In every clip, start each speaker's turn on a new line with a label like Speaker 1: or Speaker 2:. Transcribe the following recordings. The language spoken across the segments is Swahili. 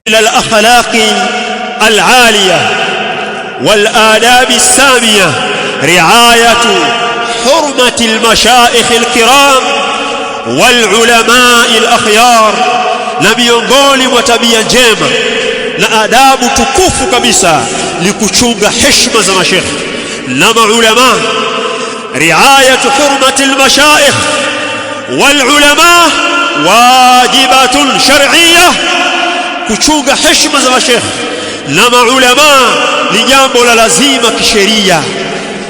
Speaker 1: إلى الأخلاق العالية والآداب السامية رعاية حرمة المشايخ الكرام والعلماء الأخيار. Na miongoni mwa tabia njema na adabu tukufu kabisa ni kuchunga heshima za mashekhe na maulama. Riayatu hurmati almashaikh walulama wajibatun shar'iyyah. Kuchunga heshima za mashekhe na maulama ni jambo la lazima kisheria,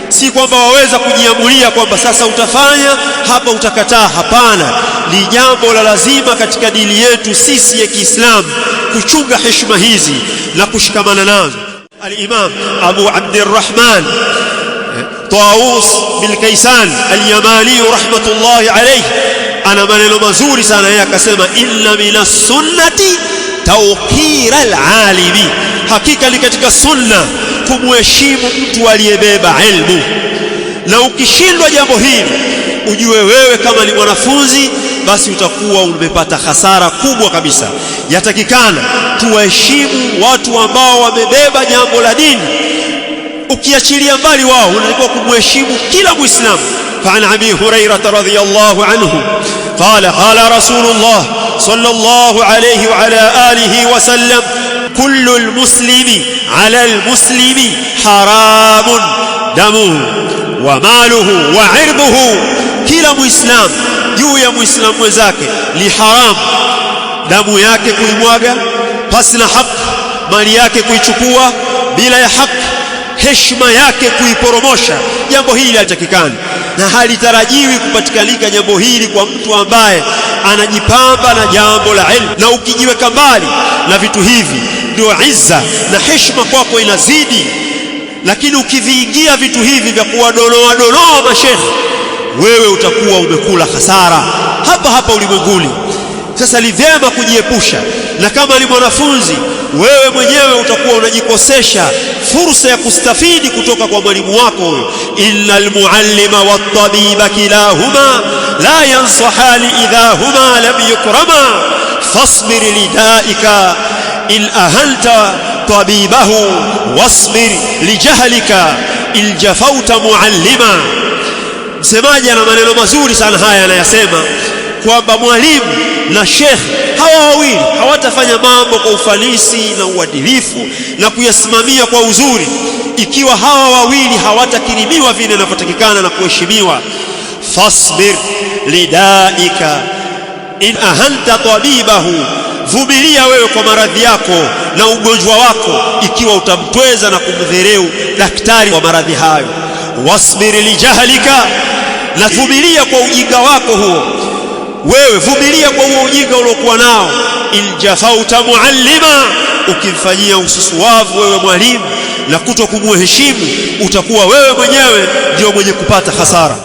Speaker 1: si kwamba waweza kujiamulia kwamba sasa utafanya hapa utakataa. Hapana, ni jambo la lazima katika dini yetu sisi ya Kiislamu kuchunga heshima hizi na kushikamana nazo. Al-Imam Abu Abdurrahman Tawus bin Kaysan al-Yamani rahmatullahi alayhi ana maneno mazuri sana. Yeye akasema inna minas sunnati tawqir al-alimi, hakika ni katika sunna kumheshimu mtu aliyebeba ilmu. Na ukishindwa jambo hili ujue wewe kama ni mwanafunzi basi utakuwa umepata hasara kubwa kabisa. Yatakikana tuwaheshimu watu ambao wamebeba jambo la dini, ukiachilia mbali wao unatakiwa kumheshimu kila Muislamu. فعن أبي هريرة رضي الله عنه قال رسول الله صلى الله عليه وعلى آله وسلم كل المسلم على المسلم حرام دمه وماله وعرضه. kila Muislam juu ya Muislamu mwenzake ni haram damu yake kuimwaga pasi na haki, mali yake kuichukua bila ya haki, heshima yake kuiporomosha. Jambo hili halitakikani na halitarajiwi kupatikalika jambo hili kwa mtu ambaye anajipamba na jambo la ilmu. Na ukijiweka mbali na vitu hivi ndio izza na heshima kwako inazidi, lakini ukiviingia vitu hivi vya kuwadonoa donoa mashekhe, wewe utakuwa umekula hasara hapa hapa ulimwenguni. Sasa ni vyema kujiepusha, na kama ni mwanafunzi wewe mwenyewe utakuwa unajikosesha fursa ya kustafidi kutoka kwa mwalimu wako huyo. Innal muallima wat-tabiba kilahuma la yansahani idha huma lam yukrama fasbir lidaika in ahanta tabibahu wasbir lijahlika in jafauta muallima. Msemaji ana maneno mazuri sana haya, anayasema kwamba mwalimu na shekhe hawa wawili hawatafanya mambo kwa ufanisi na uadilifu na kuyasimamia kwa uzuri ikiwa hawa wawili hawatakirimiwa vile inavyotakikana na kuheshimiwa. Fasbir lidaika in ahanta tabibahu, vumilia wewe kwa maradhi yako na ugonjwa wako ikiwa utamtweza na kumdhereu daktari wa maradhi hayo. Wasbir lijahlika, na vumilia kwa ujinga wako huo. Wewe vumilia kwa huo ujinga uliokuwa nao. Iljafauta muallima, ukimfanyia ususuwavu wewe mwalimu na kuto kumheshimu, utakuwa wewe mwenyewe ndio mwenye kupata hasara.